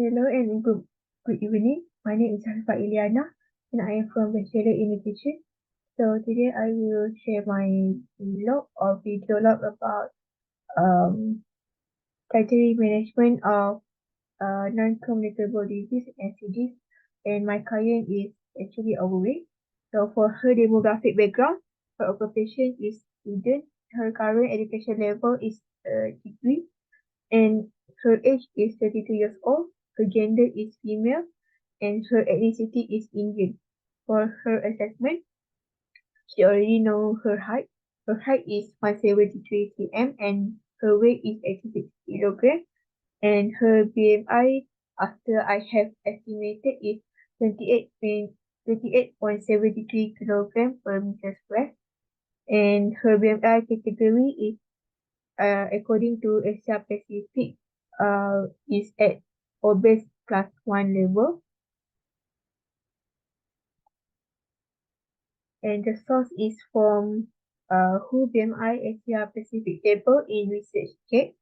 Hello and good evening. My name is Afifah Ilyana and I am from Bachelor in Nutrition. So today I will share my vlog or video log about dietary management of non-communicable disease NCDs, and my client is actually overweight. So for her demographic background, her occupation is student, her current education level is degree, and her age is 32 years old, her gender is female, and her ethnicity is Indian. For her assessment, she already know her height. Her height is 173 cm and her weight is 86 kg. And her BMI, after I have estimated, is 28.73 kg per meter square. And her BMI category is, according to Asia Pacific, is at obese class 1 level. And the source is from WHO BMI Asia Pacific table in research check.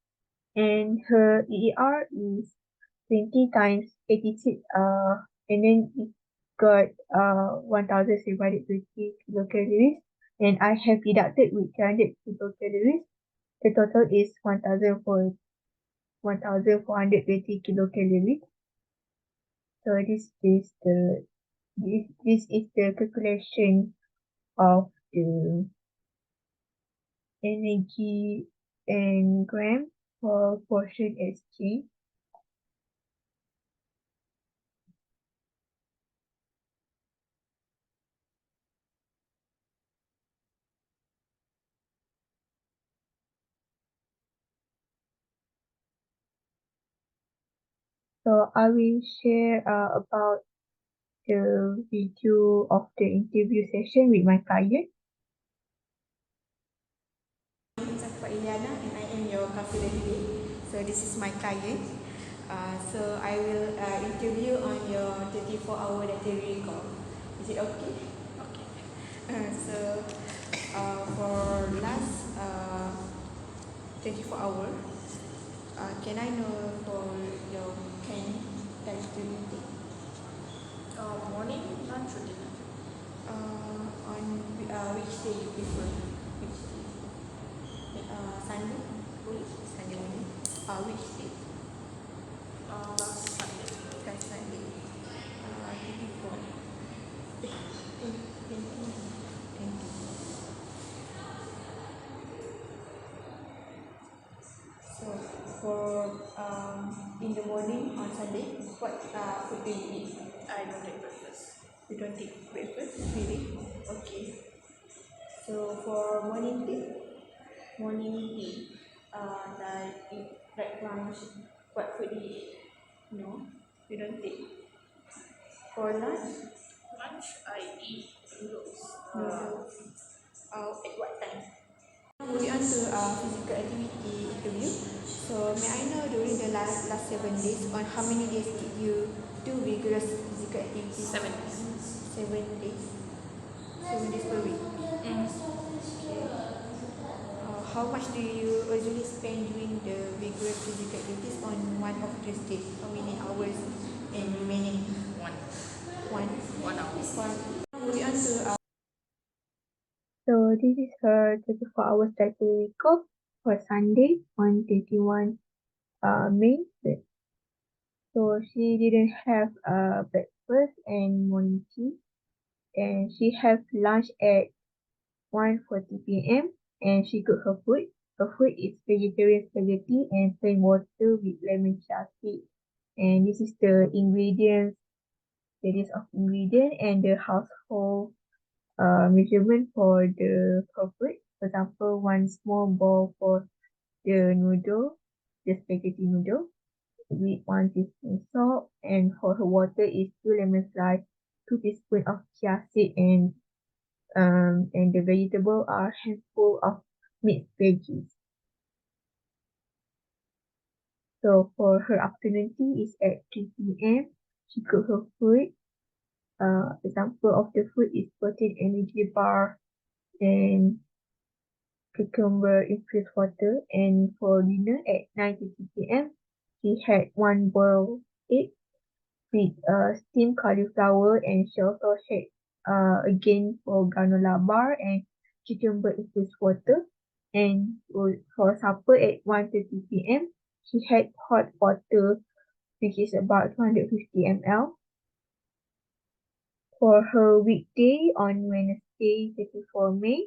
And her EER is 20 times 86, and then it got 1,720 kilocalories, and I have deducted with 300 kilocalories. The total is 1,420 kilocalories. So this is the calculation of the energy and gram for portion exchange. So I will share about the video of the interview session with my client. My name is ilyana and I am your counselor today. So this is my client. So I will interview on your 24-hour dietary call. Is it okay? Okay. So for last 24 hours, can I know for your time to meeting? Morning, lunch or dinner? On which day you prefer? Which day? Sunday? Sunday morning. Which day? Last Sunday. Last Sunday. 24. 20. So for in the morning on Sunday, what food do you eat? I don't take breakfast. You don't take breakfast, really? Okay. So for morning tea, like lunch, what food do you eat? No, you don't take. For lunch, Lunch, I eat noodles. noodles. At what time? Moving on to physical activity interview. So may I know during the last 7 days, on how many days did you do vigorous physical activity? 7 days. 7 days. 7 days per week. Okay. How much do you usually spend doing the vigorous physical activities on one of these days? How many hours and remaining? One. One. 1 hour. Moving on to So this is her 24 hours dietary recall for Sunday on 21 May. So she didn't have breakfast and morning tea, and she have lunch at 1:40 p.m. and she cooked her food. Her food is vegetarian spaghetti and plain water with lemon chia seed. And this is the ingredients, the list of ingredients and the household measurement for the food. For example, one small bowl for the noodle, the spaghetti noodle, with 1 teaspoon salt, and for her water is 2 lemon slice, 2 teaspoons of chia seed, and the vegetable are handful of mixed veggies. So for her afternoon tea is at 3 p.m. She cook her food. Example of the food is protein energy bar and cucumber infused water. And for dinner at 9:30 p.m. she had one boiled egg with steamed cauliflower, and she also had again for granola bar and cucumber infused water. And for supper at 1:30 p.m., she had hot water, which is about 250 ml. For her weekday on Wednesday, 34 May,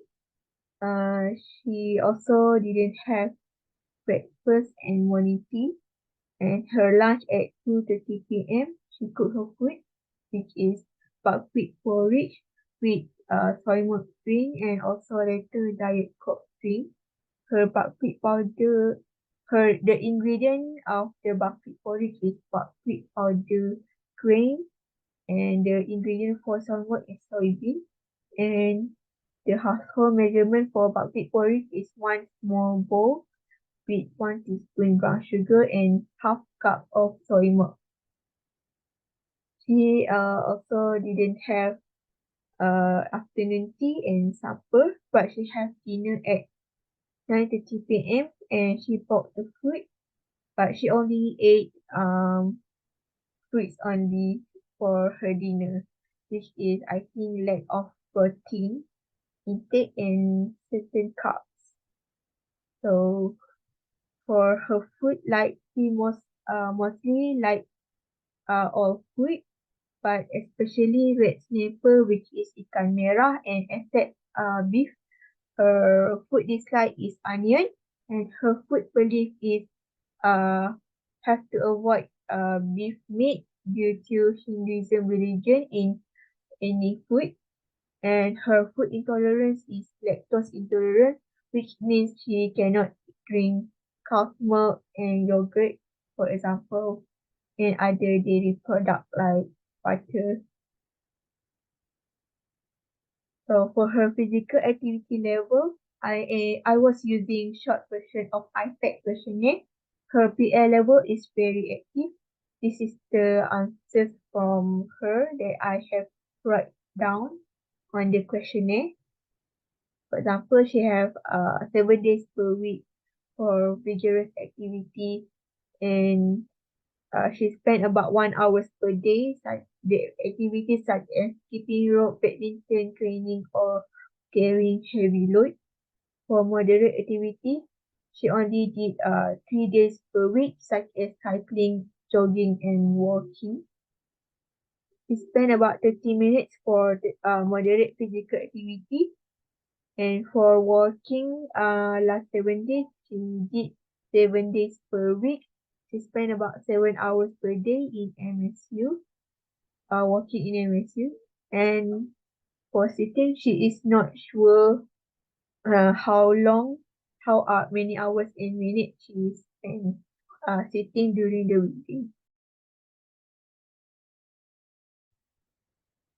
she also didn't have breakfast and morning tea. And her lunch at 2:30 p.m., she cooked her food, which is buckwheat porridge with soy milk drink and also later diet coke drink. Her buckwheat powder, the ingredient of the buckwheat porridge is buckwheat powder grain, and the ingredient for soy milk is soybean. And the household measurement for buckwheat porridge is one small bowl with 1 teaspoon brown sugar and half cup of soy milk. She also didn't have afternoon tea and supper, but she had dinner at 9:30 p.m. and she bought the food, but she only ate fruits only for her dinner, which is I think lack of protein intake and certain carbs. So for her food, like she mostly like all food, but especially red snapper, which is ikan merah, and except beef. Her food dislike is onion, and her food belief is have to avoid beef meat due to Hinduism religion in any food. And her food intolerance is lactose intolerant, which means she cannot drink cow's milk and yogurt, for example, and other dairy product like butter. So for her physical activity level, I was using short version of iPad questionnaire. Her PL level is very active. This is the answers from her that I have write down on the questionnaire. For example, she have 7 days per week for vigorous activity, and she spent about 1 hour per day. The activities such as skipping rope, badminton training, or carrying heavy load. For moderate activity, she only did 3 days per week, such as cycling, jogging, and walking. She spent about 30 minutes for the, moderate physical activity. And for walking, last 7 days, she did 7 days per week. She spent about 7 hours per day in MSU, walking in MSU. And for sitting, she is not sure how many hours and minutes she spent sitting during the weekday.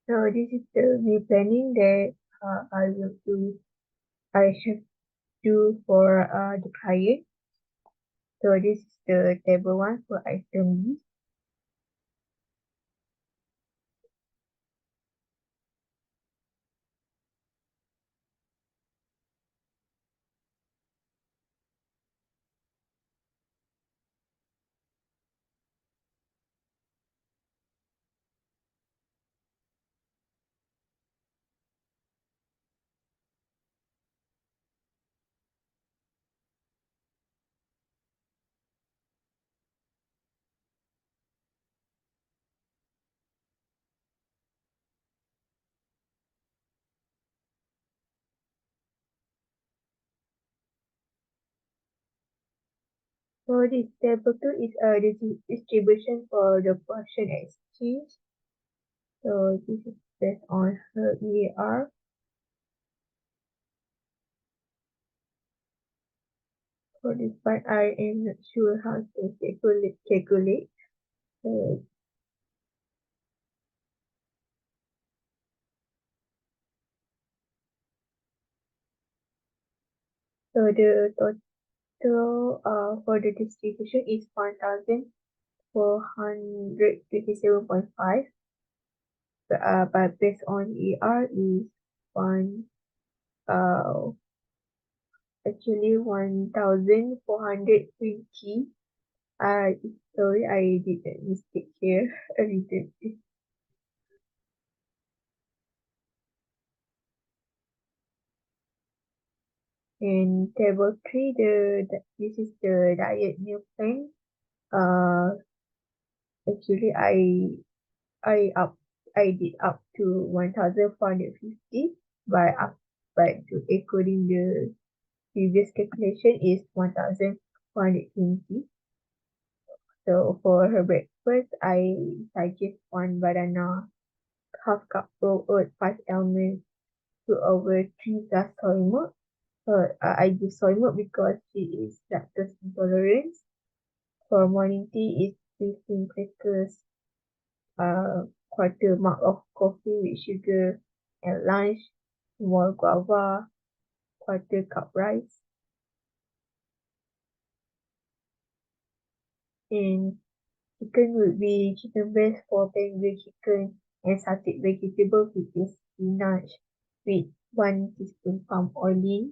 So this is the meal planning that I have do for the client. So this is the table 1 for item B. So this table 2 is the distribution for the portion exchange. So this is based on her EAR. For this part, I am not sure how to calculate. So, so the total for the distribution is 1,427.5. But based on ER is one actually 1,420. Sorry, I did a mistake here. A little bit. In table 3, this is the diet meal plan. Actually, I did up to 1,450, but according the previous calculation is 1,420. So for her breakfast, I suggest one banana, half cup raw oat, 5 almonds, 2 over 3 glass soy milk. So I give soy milk because she is lactose intolerant. For morning tea is 15 crackers, quarter mug of coffee with sugar. At lunch, small guava, quarter cup rice. And chicken would be chicken breast for grilled chicken and sauteed vegetables which is spinach with 1 teaspoon palm oil.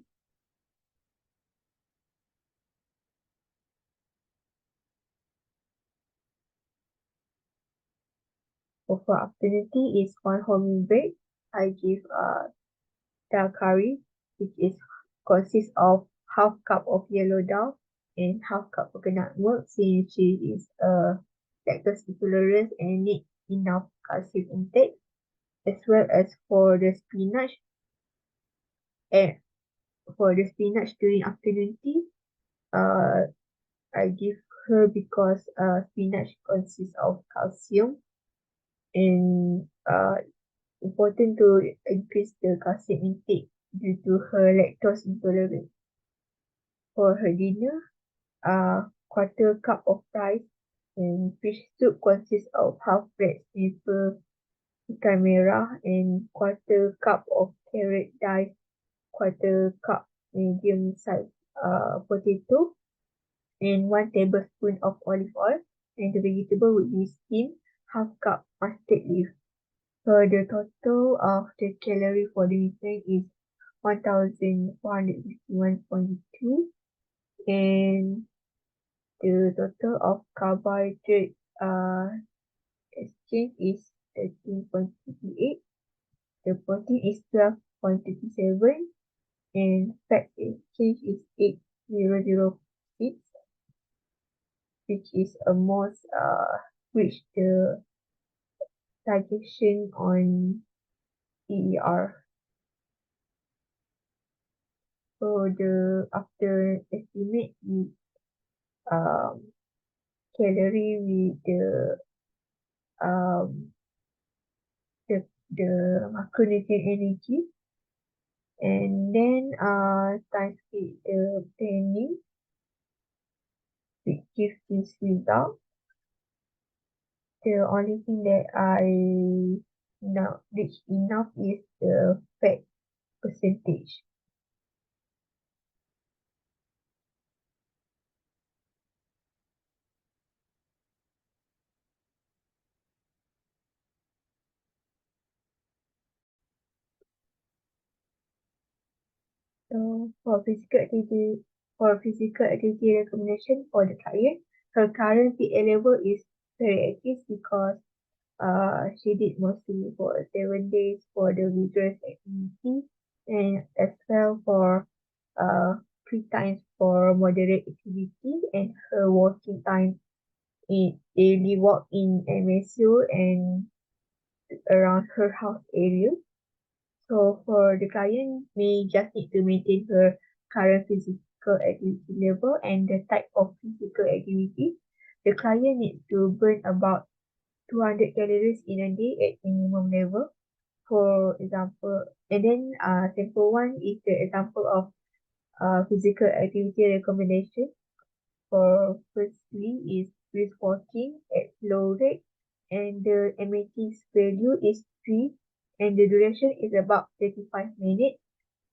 For afternoon tea is 1 whole meal bread. I give dal curry, which is consists of half cup of yellow dal and half cup coconut milk since she is lactose intolerant and need enough calcium intake, as well as for the spinach and for the spinach during afternoon tea. Uh, I give her because spinach consists of calcium and important to increase the calcium intake due to her lactose intolerance. For her dinner, quarter cup of rice and fish soup consists of half red snapper, ikan merah and quarter cup of carrot diced, quarter cup medium size potato and 1 tablespoon of olive oil, and the vegetable would be steamed, half cup mustard leaf. So the total of the calorie for the meal is 1,451.2, and the total of carbohydrate exchange is 13.58. The protein is 12.37, and fat exchange is 8,006, which is almost reach the suggestion on EER. So the after estimate the um, calorie with um, the macronutrient energy, and then times with the planning, which gives this result. The only thing that I now reach enough is the fat percentage. So for physical activity recommendation for the client, her current PA level is very active because she did mostly for 7 days for the vigorous activity and as well for 3 times for moderate activity, and her walking time in daily walk in MSU and around her house area. So for the client, may just need to maintain her current physical activity level and the type of physical activity. The client needs to burn about 200 calories in a day at minimum level. For example, and then sample 1 is the example of physical activity recommendation. For firstly is brisk walking at slow rate, and the MAT's value is 3, and the duration is about 35 minutes,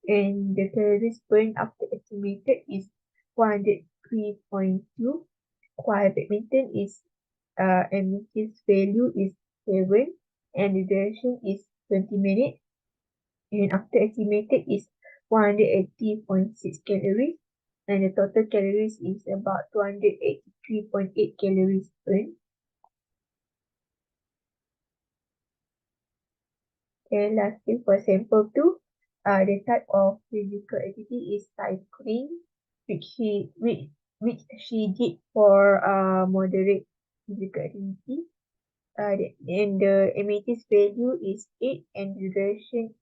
and the calories burned after estimated is 103.2. While badminton is MAT's value is 7, and the duration is 20 minutes, and after estimated is 180.6 calories. and the total calories is about 283.8 calories burned. And lastly, for sample 2, the type of physical activity is cycling, which she did for moderate physical activity. And the MAT's value is 8 and duration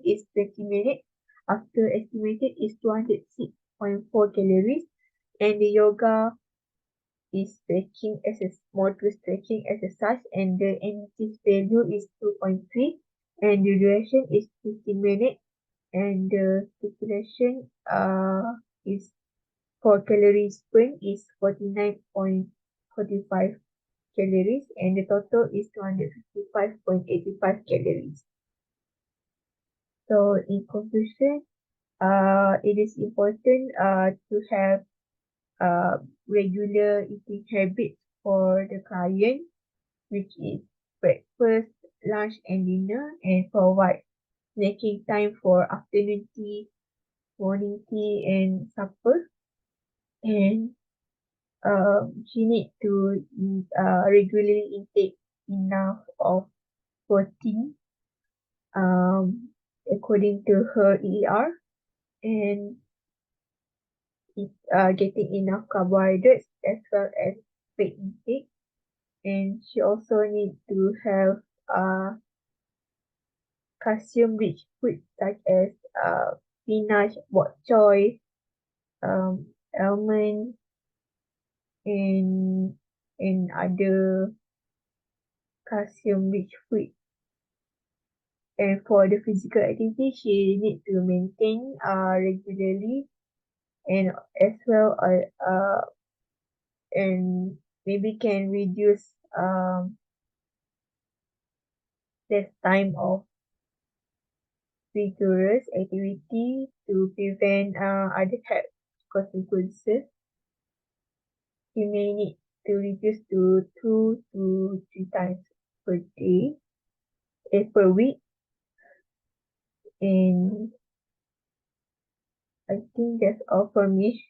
is 20 minutes. After estimated is 206.4 calories, and the yoga is stretching as a moderate stretching exercise, and the MAT's value is 2.3 and the duration is 15 minutes, and the circulation is for calories burned is 49.45 calories, and the total is 255.85 calories. So in conclusion, it is important to have regular eating habits for the client, which is breakfast, lunch, and dinner, and provide making time for afternoon tea, morning tea, and supper. And she need to regularly intake enough of protein um, according to her ER, and getting enough carbohydrates as well as fat intake. And she also need to have calcium-rich foods such as spinach, bok choy, almond, and other calcium-rich food. And for the physical activity, she need to maintain regularly, and as well and maybe can reduce the time of vigorous activity to prevent other health consequences. You may need to reduce to 2 to 3 times per day, per week, and I think that's all for me.